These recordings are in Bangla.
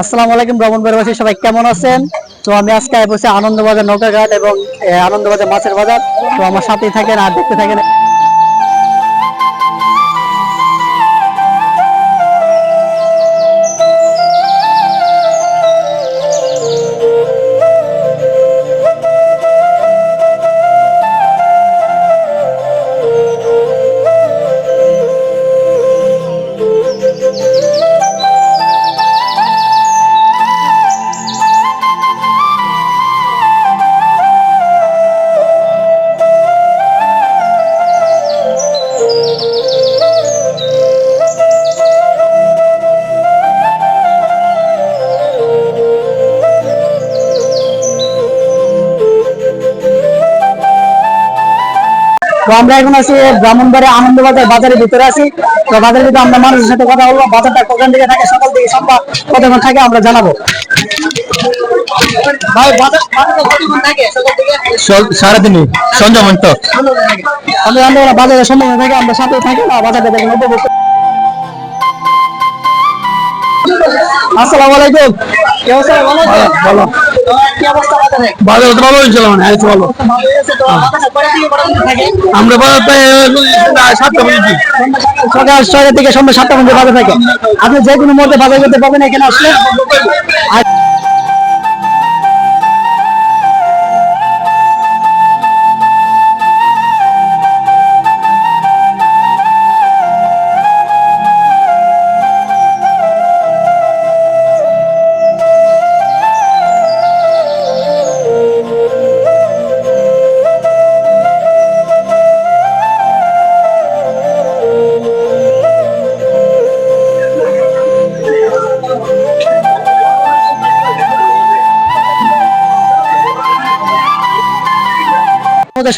আসসালামু আলাইকুম ব্রাহ্মণবাড়িয়াবাসী, সবাই কেমন আছেন? তো আমি আজকে বসে আনন্দবাজার নৌকাঘাট এবং আনন্দবাজার মাছের বাজার। তো আমার সাথেই থাকেন আর দেখতে থাকেন। তো আমরা এখন আছি ব্রাহ্মণবাড়িয়া আনন্দবাজার বাজারের ভিতরে আছি। তো বাজারের ভিতরে আমরা মানুষের সাথে কথা বলবো, বাজারটা কখন থেকে থাকে, সকাল থেকে সন্ধ্যা কতক্ষণ থাকে আমরা জানাবো। ভাই বাজারটা কতক্ষণ থাকে? সকাল থেকে সারাদিনই সন্ধ্যা পর্যন্ত। আমরা বাজারের সম্বন্ধে থাকে, আমরা সাথে থাকি না, বাজারটা দেখে উপভোগ। আসসালামু আলাইকুম। কি অবস্থা? ভালো আছেন? ভালো। কি অবস্থা বাজারে? বাজার তো ভালো হয়েছিল, মানে আছে ভালো। ভালো আছে। তো বাজারটা কয়টা থেকে কয়টা পর্যন্ত থাকে? আমরা বাজার প্রায় 7টা পর্যন্ত। সকাল 6টা থেকে সন্ধ্যা 7টা পর্যন্ত বাজার থাকে। আপনি যে কোনো মুহূর্তে বাজার করতে পারবেন এখানে আসলে। আর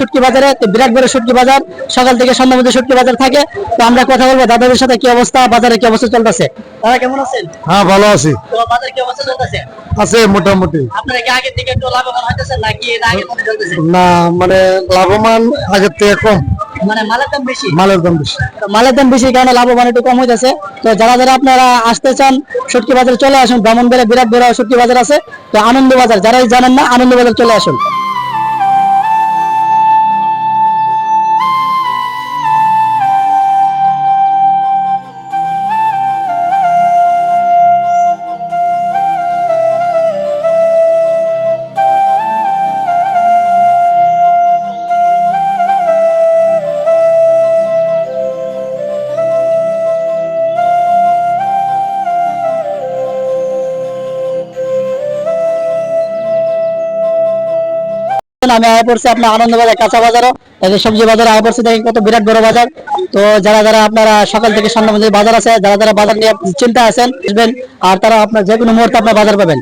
শুটকি বাজারে বিরাট বড় শুটকি বাজার, সকাল থেকে সন্ধ্যা মধ্যে শুটকি বাজার থাকে। তো আমরা কথা বলবো দাদাদের সাথে, কি অবস্থা বাজারে, কি অবস্থা চলতেছে। দাদা কেমন আছেন? হ্যাঁ, ভালো আছি। তো বাজার কি অবস্থা চলতেছে? আছে মোটামুটি। আপনারা কি আগের থেকে একটু লাভবান হইতেছেন নাকি এর আগের মতো চলতেছে? না, মানে লাভবান আগের থেকে কম। মানে মালের দাম বেশি? মালের দাম বেশি। তো মালের দাম বেশি কারণে লাভবান একটু কম হইতেছে। তো যারা যারা আপনারা আসতে চান শুটকি বাজারে চলে আসুন। ব্রাহ্মণবাড়িয়া বিরাট বড় শুটকি বাজার আছে। তো আনন্দ বাজার, যারাই জানেন না, আনন্দ বাজার চলে আসুন। আমি আয় পড়ছি আপনার আনন্দবাজার কাঁচা বাজারও, সবজি বাজার আয় পড়ছি, দেখি কত বিরাট বড় বাজার। তো যারা যারা আপনারা সকাল থেকে সন্ধ্যা পর্যন্ত বাজার আছে, যারা যারা বাজার নিয়ে চিন্তা আছেন আসবেন, আর তারা আপনার যে কোনো মুহূর্তে আপনার বাজার পাবেন।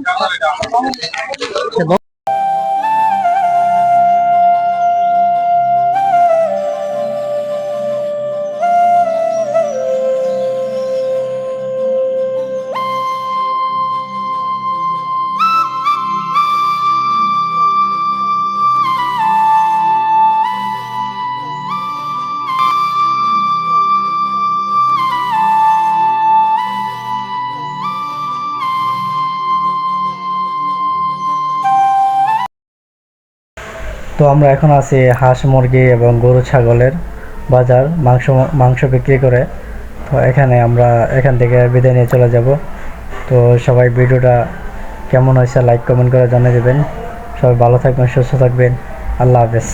তো আমরা এখন আছি হাঁস মুরগি এবং গরু ছাগলের বাজার, মাংস মাংস বিক্রি করে। তো আমরা এখান থেকে বিদায় নিয়ে চলে যাব। তো সবাই ভিডিওটা কেমন হয়েছে লাইক কমেন্ট করে জানিয়ে দেবেন। সবাই ভালো থাকবেন, সুস্থ থাকবেন। আল্লাহ হাফেজ।